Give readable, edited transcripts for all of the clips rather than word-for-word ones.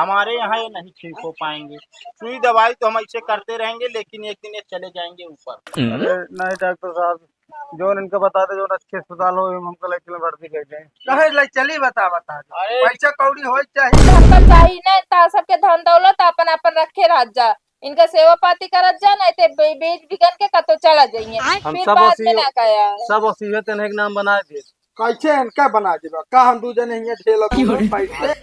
हमारे यहाँ ये नहीं ठीक हो पाएंगे। सुई दवाई तो हम ऐसे करते रहेंगे, लेकिन एक दिन ये चले जाएंगे ऊपर। अरे नहीं डॉक्टर साहब, जो इनका बता दे जो अच्छे अस्पताल हो हमको लेके भर्ती कर दें। कहे ले चली बता अरे पैसा कौड़ी हो चाहिए। धन तो चाहिए ना, ता सबके धन दौलत अपन अपन रखे रह जा, इनका सेवा पाती करत जा, नहीं ते बेच बिगन के कतो चला जाइए, हम फिर सब बाद में ना कया सब वसीयत इन्हें के नाम बना दिए। कैसे इनका बना देबा का हम दू जने हियां ढेला दूर बैठ के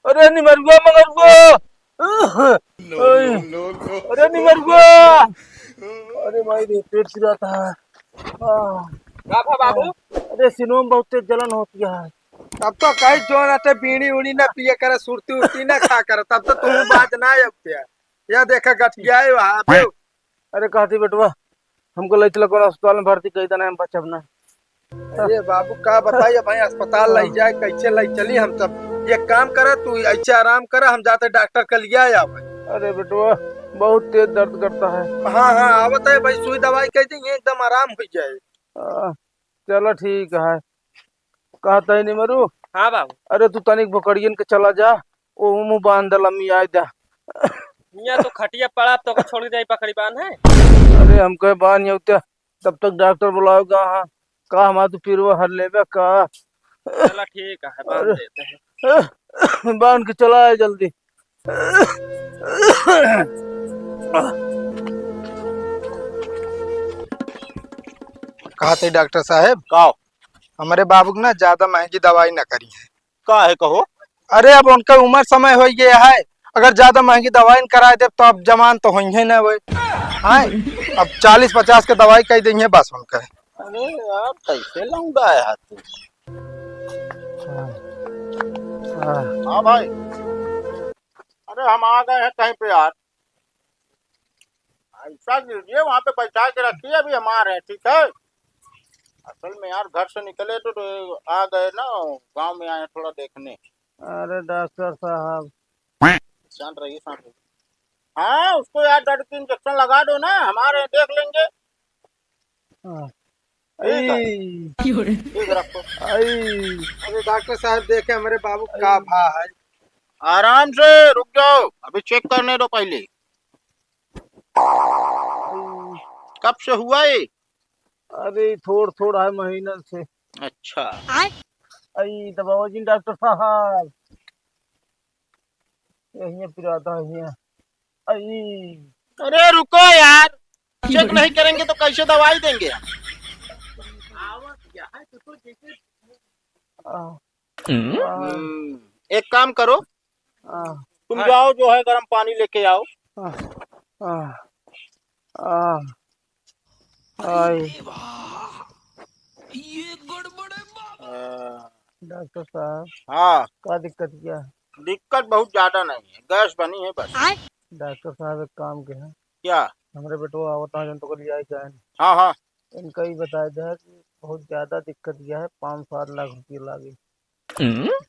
अरे निमरुआ मगरुआ, अरे निमरुआ, अरे भाई रे पेट चिराता है। बाबू अरे सिनों में बहुत तेज जलन होती है। तब तो कहीं जो ना ते बीड़ी उड़ी ना पिए करे, सुरती उरती ना खा कर, तब तो तुम बात ना अब पिया या देखा गठिया है वहां पे। अरे कहती बेटवा हमको ले चलो कौन अस्पताल में भर्ती कर देना, हम बचब ना। अरे बाबू का बताइए भाई, अस्पताल ले जाए कैसे ले चली हम सब। ये काम करे तू ऐसे आराम कर, हम जाते डॉक्टर के लिया या भाई। अरे बेटवा बहुत तेज दर्द करता है। हाँ हाँ आवत है भाई, सुई दवाई कह देंगे एकदम आराम हो जाए। चलो ठीक है, कहता ही नहीं मरू। हाँ बाबू, अरे तू तनिक बकरियन के चला जा, ओ मुंह बांध लम्मी आए जा। यहाँ तो खटिया पड़ा, तो छोड़ जाए पकड़ी बांध है। अरे हम कहे बान होता तब तक डॉक्टर बुलाओगा। हाँ का हमारा तू फिर वो हर लेबे का। चला ठीक है, बांध देते हैं। बांध के चला है जल्दी। कहा थे डॉक्टर साहब, का हमारे बाबू को ना ज्यादा महंगी दवाई ना करी है। का है कहो। अरे अब उनका उम्र समय हो गया है, अगर ज्यादा महंगी दवाई कराए दे तो अब जमान तो होंगे ना वो। हाँ अब 40-50 के दवाई कह देंगे बस उनका। अरे यार कैसे लाऊंगा यार तू। हाँ भाई, अरे हम आ गए हैं कहीं पे यार। ऐसा कीजिए वहाँ पे बैठा के रखिए, अभी हम आ रहे हैं, ठीक है। असल में यार घर से निकले तो आ गए ना, गांव में आए थोड़ा देखने। अरे डॉक्टर साहब शांत रहिए, शांत रहिए। हाँ उसको यार दर्द की इंजेक्शन लगा दो ना, हमारे देख लेंगे। ठीक रखो। अरे डॉक्टर साहब देखे हमारे बाबू का भा है। आराम से रुक जाओ, अभी चेक करने दो पहले। कब से हुआ ये। अरे थोड़ थोड़ा है महीना से। अच्छा आई दबाओ जी डॉक्टर साहब, यही पिराता है। आई अरे रुको यार, चेक नहीं करेंगे तो कैसे दवाई देंगे हम। एक काम करो, तुम जाओ जो है गर्म पानी लेके आओ। ये गड़बड़ है डॉक्टर साहब। हाँ क्या दिक्कत क्या है? दिक्कत बहुत ज्यादा नहीं है, गैस बनी है बस। डॉक्टर साहब एक काम के है, क्या। हमारे बेटो आवता है तो लिया जाए। हाँ हाँ इनका ही बताया जाए कि बहुत ज्यादा दिक्कत यह है, 5-7 लाख रुपये लागे।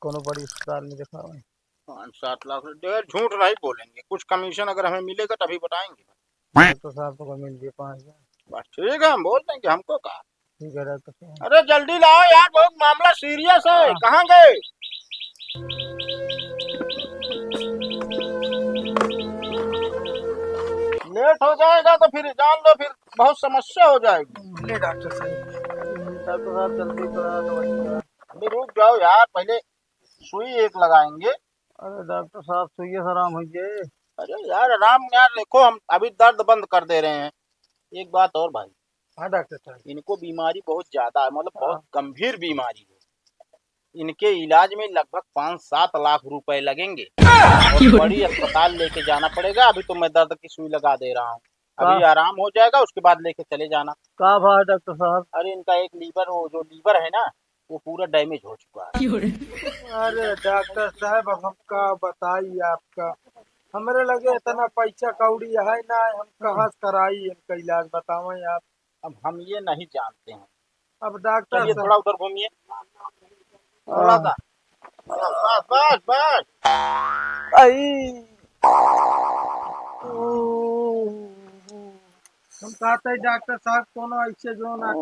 कोनो बड़ी अस्पताल में दिखाओ। 5-7 लाख रुपये झूठ नहीं बोलेंगे, कुछ कमीशन अगर हमें मिलेगा तभी बताएंगे। डॉक्टर साहब को मिल दिए 5,000। बस ठीक है, हम बोल देंगे, हमको कहा। ठीक है डॉक्टर साहब। अरे जल्दी लाओ यार, बहुत मामला सीरियस है। कहाँ गए। लेट हो जाएगा तो फिर जान दो, फिर बहुत समस्या हो जाएगी। डॉक्टर साहब जल्दी करा दो। अभी रुक जाओ यार, पहले सुई एक लगाएंगे। अरे डॉक्टर साहब सुइए से आराम होइए। अरे यार आराम यार, देखो हम अभी दर्द बंद कर दे रहे हैं। एक बात और भाई। हाँ डॉक्टर साहब, इनको बीमारी बहुत ज्यादा है, मतलब बहुत गंभीर बीमारी है। इनके इलाज में लगभग 5-7 लाख रुपए लगेंगे और बड़ी अस्पताल लेके जाना पड़ेगा। अभी तो मैं दर्द की सुई लगा दे रहा हूँ, अभी आराम हो जाएगा उसके बाद लेके चले जाना। का भाई डॉक्टर साहब? अरे इनका एक लीवर, वो जो लीवर है ना, वो पूरा डैमेज हो चुका है। अरे डॉक्टर साहब अब हम का बताइए आपका, हमारे लगे इतना पैसा कौड़ी है ना, हम कहाँ से कराई इनका इलाज बताओ आप। अब हम ये नहीं जानते हैं। अब डॉक्टर चलिए थोड़ा उधर घूमिए, थोड़ा सा। बस बस बस। हम कहते हैं डॉक्टर साहब कोनो ऐसे जो ना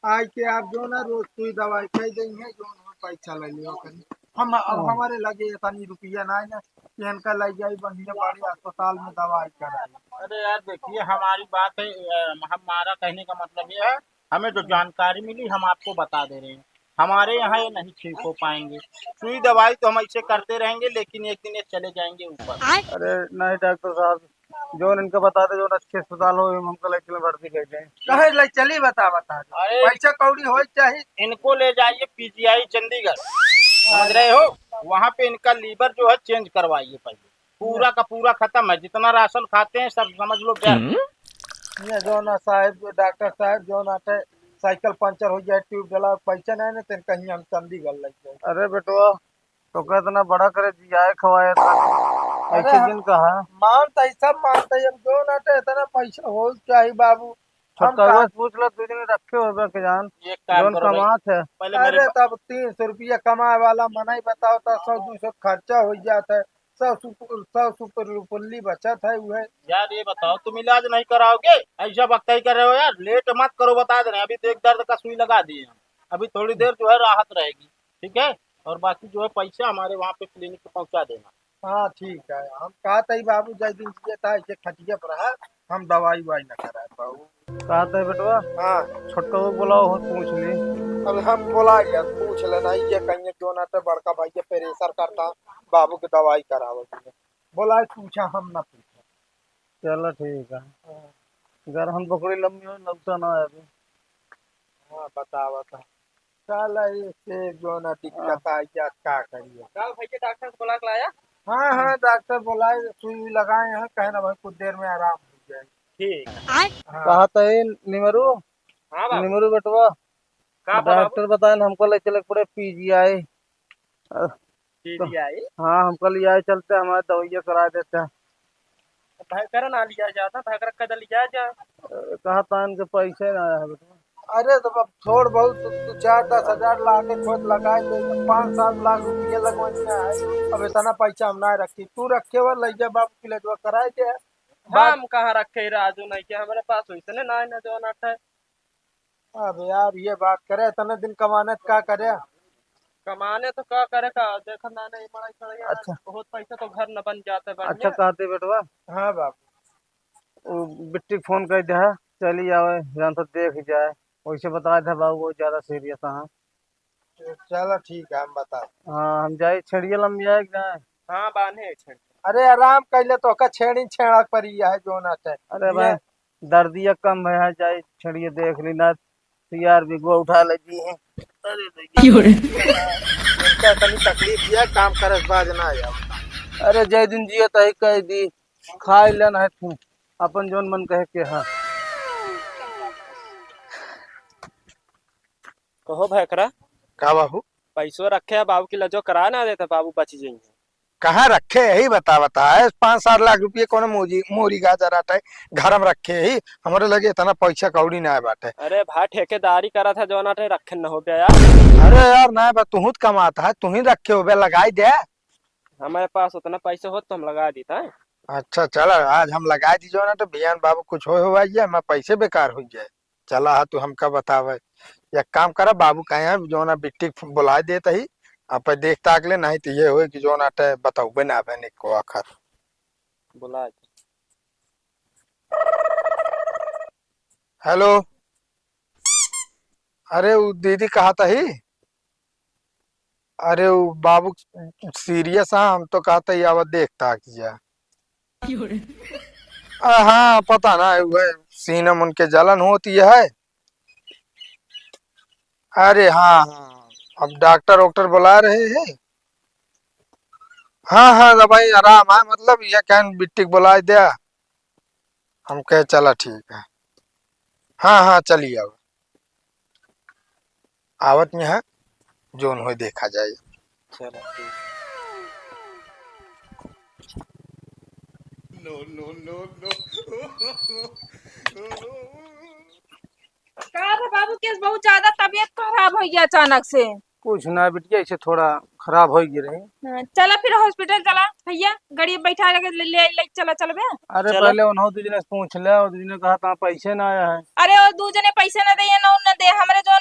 आज के आप जो ना रोज सुई दवाई कह देंगे जो ना पैसा ले लियो करी हम अब हमारे लगे इतनी रुपया ना है ना कि इनका ले जाई बढ़िया बड़े अस्पताल में दवाई कराई। अरे यार देखिए हमारी बात है, हमारा कहने का मतलब ये है, हमें जो जानकारी मिली हम आपको बता दे रहे हैं। हमारे यहाँ ये नहीं ठीक हो पाएंगे। सुई दवाई तो हम ऐसे करते रहेंगे, लेकिन एक दिन ये चले जाएंगे ऊपर। अरे नहीं डॉक्टर साहब, जो इनका बता दे जो अच्छे अस्पताल हो हमको लेके भर्ती कर दें। कहे ले चली बता अरे पैसा कौड़ी हो चाहिए। इनको ले जाइए पीजीआई चंडीगढ़, समझ रहे हो? वहाँ पे इनका लीवर जो है चेंज करवाइए पहले, पूरा का पूरा खत्म है, जितना राशन खाते हैं सब समझ लो क्या। ये जो ना साहब डॉक्टर साहब जो ना साइकिल पंचर हो जाए ट्यूब डला पैसा नहीं ना तो कहीं हम चंडीगढ़ लग जाए। अरे बेटवा तो का इतना बड़ा करे जियाए खवाया था ऐसे दिन कहा मानता ही सब मानता ही हम जो ना इतना पैसा हो चाहिए बाबू। हम छोटा बस पूछ लो तू दिन रखे हो बे के जान एक काम जोन करो भाई, कमात है। पहले मेरे अरे तब 300 रुपया कमाए वाला मना ही बताओ तो 100-200 खर्चा हो जाता है। 100 रुपये बचत है वो है। यार ये बताओ तुम इलाज नहीं कराओगे? ऐसा वक्त ही कर रहे हो यार, लेट मत करो, बता दे रहे हैं। अभी तो एक दर्द का सुई लगा दिए हम, अभी थोड़ी देर जो है राहत रहेगी, ठीक है? और बाकी जो है पैसा हमारे वहाँ पे क्लिनिक पे पहुँचा देना। हाँ ठीक है, हम कहा था बाबू जय दिन जिए था ऐसे खटिया पर रहा हम दवाई वाई न कराए बाबू। कहा था बेटवा हाँ छोटो को बुलाओ हो पूछ ली। अब हम बोला यार पूछ लेना ये कहीं क्यों ना तो बड़का भाई के प्रेशर करता बाबू की दवाई करावो बोला पूछा हम ना पूछा। चलो ठीक है, अगर हम पकड़ी लंबी हो लगता ना है अभी। हाँ बतावा था चल इससे जो ना दिक्कत आई क्या करिए। भैया डॉक्टर को बुला के लाया? हाँ हाँ डॉक्टर बोला सुई लगाए हैं कहे ना भाई कुछ देर में आराम हो जाए। ठीक। हाँ कहा था ये निमरू हाँ बाबू, निमरू बेटवा कहाँ पर बाबू? डॉक्टर बताए हमको ले चले पड़े पीजीआई। पीजीआई? हाँ हमको ले आए चलते हमारे दवाइयाँ करा देते हैं। भयकर ना लिया जाता, भयकर कदर लिया जा। कहा था इनके पैसे ना आया है बेटवा। अरे तो अब थोड़ बहुत 4-10 हजार ला के खोद लगाए तो 5-7 लाख रुपये लगवाने है। अब इतना पैसा हम ना रखी तू रखे हुआ ले जा बाबू के लिए कराए के हम कहाँ रखे राजू नहीं क्या हमारे पास वैसे ना है जो नाट है। अब यार ये बात करे इतने दिन कमाने तो क्या करे। कमाने तो क्या करे का देखो ना नहीं बड़ा करेगा। अच्छा। बहुत पैसा तो घर न बन जाता है। अच्छा कहते बेटवा हाँ बाबू वो बिट्टी फोन कर दिया चली जावे जान तो देख जाए वैसे बताया था बाबू बहुत ज्यादा सीरियस है। चलो ठीक है हम बता। हाँ हम जाए छड़िया लंबी आए जाए। हाँ बांधे छड़। अरे आराम कर ले तो का छेड़ी छेड़ा पड़ी है जो ना है। अरे भाई दर्दिया कम है जाए छड़िए देख ली ना यार भी गो उठा लगी है। इनका इतनी तकलीफ है काम करे बाज ना आया। अरे जय दिन जिया तही कह दी खाए लेना है तू अपन जोन मन कहे के। हाँ कहो भयकरा का बाबू पैसों रखे है बाबू की लजो करा ना देता बाबू बच जाएंगे। कहाँ रखे यही बता है 5-7 लाख रुपये कौन मोरी गाजर आता है घर में रखे ही हमारे लगे इतना पैसा कौड़ी ना बाटे। अरे भाई ठेकेदारी करा था जो नाटे रखे न हो गया यार। अरे यार ना बा तू कमाता है तू ही रखे हो लगाई दे। हमारे पास उतना पैसा हो तो हम लगा देता है। अच्छा चलो आज हम लगा दी जो ना तो बियान बाबू कुछ हो जाए मैं पैसे बेकार हो जाए। चला तू हमका बतावे या काम करा बाबू कहे जो ना बिट्टी बुला देता ही आप देखता अगले नहीं तो ये हो कि जो ना बताऊ बना बने को आखिर बुला। हेलो अरे वो दीदी कहा था ही अरे वो बाबू सीरियस है हम तो कहता ही अब देखता किया। हाँ पता ना वह सीनम उनके जलन होती है। अरे हाँ हाँ अब डॉक्टर वॉक्टर बुला रहे हैं। हाँ हाँ दवाई आराम है मतलब ये क्या बिट्टी बुला दिया हम कहे चला ठीक है। हाँ हाँ चलिए अब आवत में है जोन हो देखा जाए। चलो कहा था बाबू के बहुत ज्यादा तबीयत खराब हो गया अचानक से। कुछ ना बिटिया ऐसे थोड़ा खराब हो गई रही। चला फिर हॉस्पिटल चला भैया गाड़ी बैठा लगे ले चला चल बे। अरे चलो। पहले उन्होंने दीदी ने पूछ लिया और दीदी ने कहा था पैसे ना आया है। अरे और दू जने पैसे न दे न दे हमरे जोन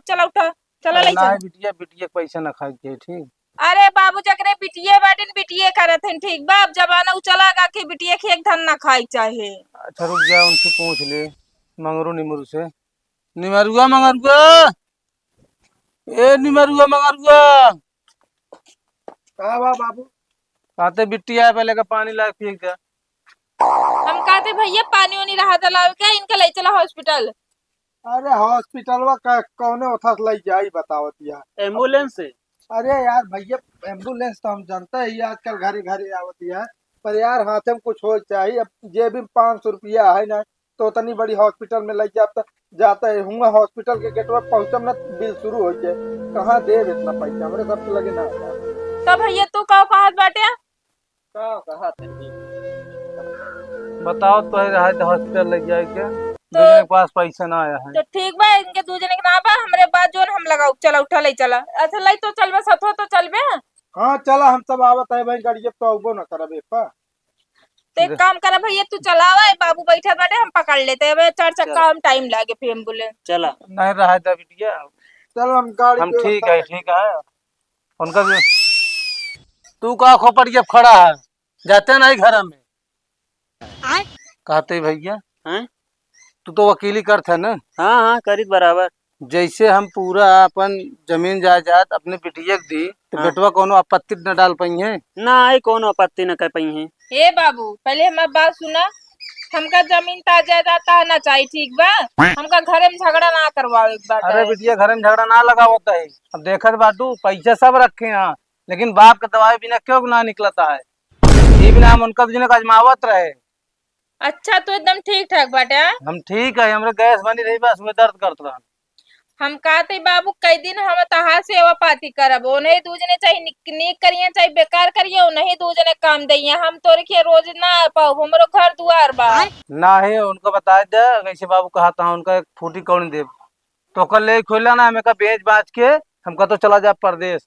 चला उठा चला ले ना चल। बिटिया बिटिया के पैसा ना खाए के ठीक। अरे बाबू जकरे बिटिये बाटिन बिटिये करत हन ठीक बा। अब जमाना उचला गा के बिटिये के एक धन ना खाई चाहे। अच्छा रुक जा उनसे पूछ ले मंगरू निमरू से। निमरुआ मंगरुआ ए निमरुआ मंगरुआ का बा बाबू? कहते बिटिया पहले का पानी ला के फेंक दे। हम कहते भैया पानी वानी रहा दलावे के इनका ले चला हॉस्पिटल। अरे हॉस्पिटलवा का कौने उठा से लई जाई बतावत यार। एम्बुलेंस से अरे यार भैया एम्बुलेंस तो हम जानते ही आजकल घरे घरे आवती है, पर यार हाथे में कुछ हो चाहिए। अब जेब में 500 रुपया है ना, तो उतनी बड़ी हॉस्पिटल में लग जाता है हूँ हॉस्पिटल के गेट पर पहुंचम ना बिल शुरू हो जाए। कहाँ दे इतना पैसा हमरे सब तो लगे ना। तो भैया तू कहा बाटे? कहा बताओ तो हॉस्पिटल लग जाए के तो मेरे पास पैसा ना आया है। तो ठीक बा इनके दू जने के ना बा हमरे बात जोन हम लगाऊ चला उठा ले चला। अच्छा लाई तो चलबे सथो तो चलबे। हाँ चला हम सब आवत है भाई गाड़ी तो आउबो ना करबे पा। तो एक काम कर भैया तू चलावा बाबू बैठा बाटे हम पकड़ लेते हैं 4 चक्का हम टाइम लागे फिर एम्बुलेंस। चला नहीं रहा था बिटिया चलो हम गाड़ी हम की ठीक व्यवस्था है उनका भी। तू का खोपड़ के खड़ा है जाते नहीं घर में कहते भैया हैं? तू तो वकीली करते ना। हाँ हाँ करीब बराबर। जैसे हम पूरा अपन जमीन जायदाद अपने बिटिया के दी तो हाँ। बेटवा कोनो आपत्ति न डाल पाई है ना आई कोनो आपत्ति न कर पाई है। हे बाबू पहले हमारी बात सुना। हमका जमीन जायदाद ना चाहिए ठीक बा। हमका घरे में झगड़ा ना करवाओ एक बार। अरे बिटिया घर में झगड़ा ना लगा होता है। अब देखत बाटू पैसा सब रखे यहाँ लेकिन बाप का दवाई बिना क्यों ना निकलता है। ये बिना हम उनका जिन्हें आजमावत रहे। अच्छा तो एकदम ठीक ठाक बाटे। हम ठीक है हमरे गैस बनी रही बस में दर्द करत रहा। हम कहते बाबू कई दिन हम तहार सेवा पाती करब उन्हें दूजने चाहे नीक करिए चाहे बेकार करिए उन्हें दूजने काम दिए। हम तोरे के रोज ना आ पाऊ हमरो घर दुआर बा। ना है उनको बता दे कैसे बाबू कहा था उनका एक फूटी कौन दे तो कल ले खोला ना हमें का बेच बाच के हमका तो चला जा परदेश।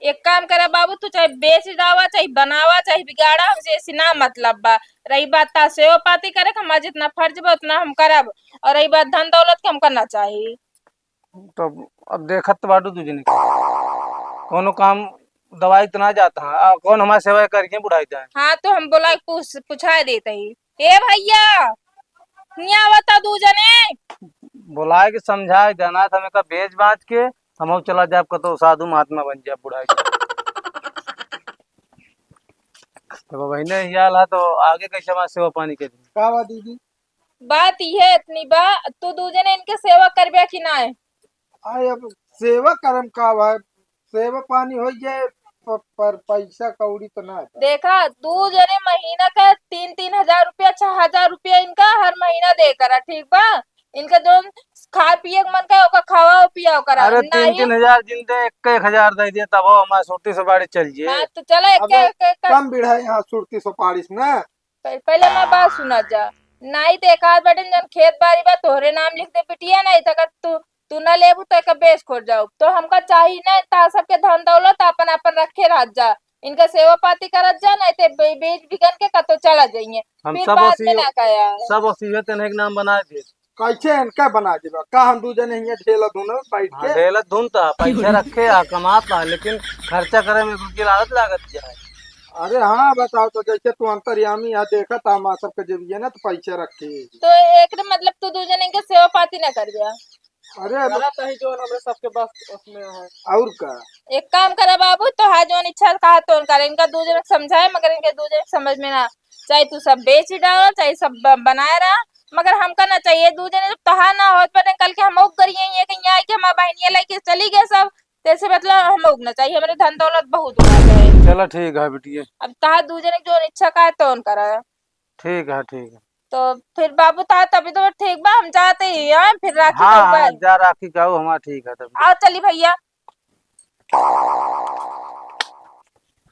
एक काम करे बाबू तू चाहे बेच डावा चाहे बनावा चाहे बिगाड़ा हमसे ऐसी ना मतलब बा। रही बात ता सेवा पाती करे हमारा जितना फर्ज बा उतना हम करब और रही बात धन दौलत के हम करना चाहिए। तो अब देखत तो बाटू तुझे कोनो काम दवाई तो ना जाता है कौन हमारी सेवा करके बुढ़ाई जाए। हाँ तो हम बोला पूछा देते ही। ए भैया यहाँ बता दू जने बुलाए के समझाए जाना था हमें का बेच बाच के हम चला जाए तो साधु महात्मा बन जाए बुढ़ाई तो भाई ने याल है तो आगे कैसे हमारे सेवा पानी के दिन का बा दीदी? बात ये इतनी बा तू दू जने इनके सेवा करबे कि ना। आए अब सेवा करम का बा सेवा पानी हो जाए पर पैसा कौड़ी तो ना। देखा दू जने महीना का 3-3 हजार रुपया 6 हजार रुपया इनका हर महीना दे करा ठीक बा। इनका जो खा पिए के मन का ओका खावा पिया करा। अरे 3-3 हजार जिन दे 1-1 हजार दे दिए तब हमारे छोटी से बाड़ी चल जाए। हाँ तो चलो एक कम बिढ़ा यहाँ सुरती सो पारिस ना। पहले मैं बात सुना जा। नहीं तो एक आध बटन जन खेत बाड़ी बा तोहरे नाम लिख दे पिटिया नहीं तो अगर तू न लेबू तो एक बेच खोट जाओ तो हमका चाहिए ना ता सबके धन दौलत अपन अपन रखे रह जा। इनका सेवा पाती करत जा नहीं तो बेच बिगन के कतो चला जाइए हम फिर सब बाद में ना कया। सब वसीयत इन्हें के नाम बना दे कैसे इनका बना देबा का हम दू जने यहाँ ढेला दोनों बैठ के। ढेलत धुनता पैसा रखे कमाता लेकिन खर्चा करे में रुपये लागत जाए। अरे हाँ बताओ तो जैसे तू अंतर्यामी यहाँ देखा था हमारा सबके जब ये ना तो पैसे रखे। तो एक मतलब तू दू जने के सेवा पाती ना कर गया। अरे अब जो हमारे सबके पास उसमें है। और का एक काम करे बाबू तो हाँ जो इच्छा कहा तो करे इनका दू जने समझाए मगर इनके दू जने समझ में ना। चाहे तू सब बेच ही डालो चाहे सब बनाए रहा मगर हमका ना चाहिए दू जने जब तहा ना हो पर कल के हम करिए ये कहीं आए कि हमारी बहनिया लेके चली गए सब जैसे मतलब हम ना चाहिए हमारे धन दौलत बहुत है। चलो ठीक है बेटिए अब तहा दू जने जो इच्छा का है तो करा। ठीक है तो फिर बाबू तहा तभी तो ठीक बा हम जाते ही हैं फिर राखी हाँ का जा राखी का हमारा ठीक है तब। आओ चली भैया।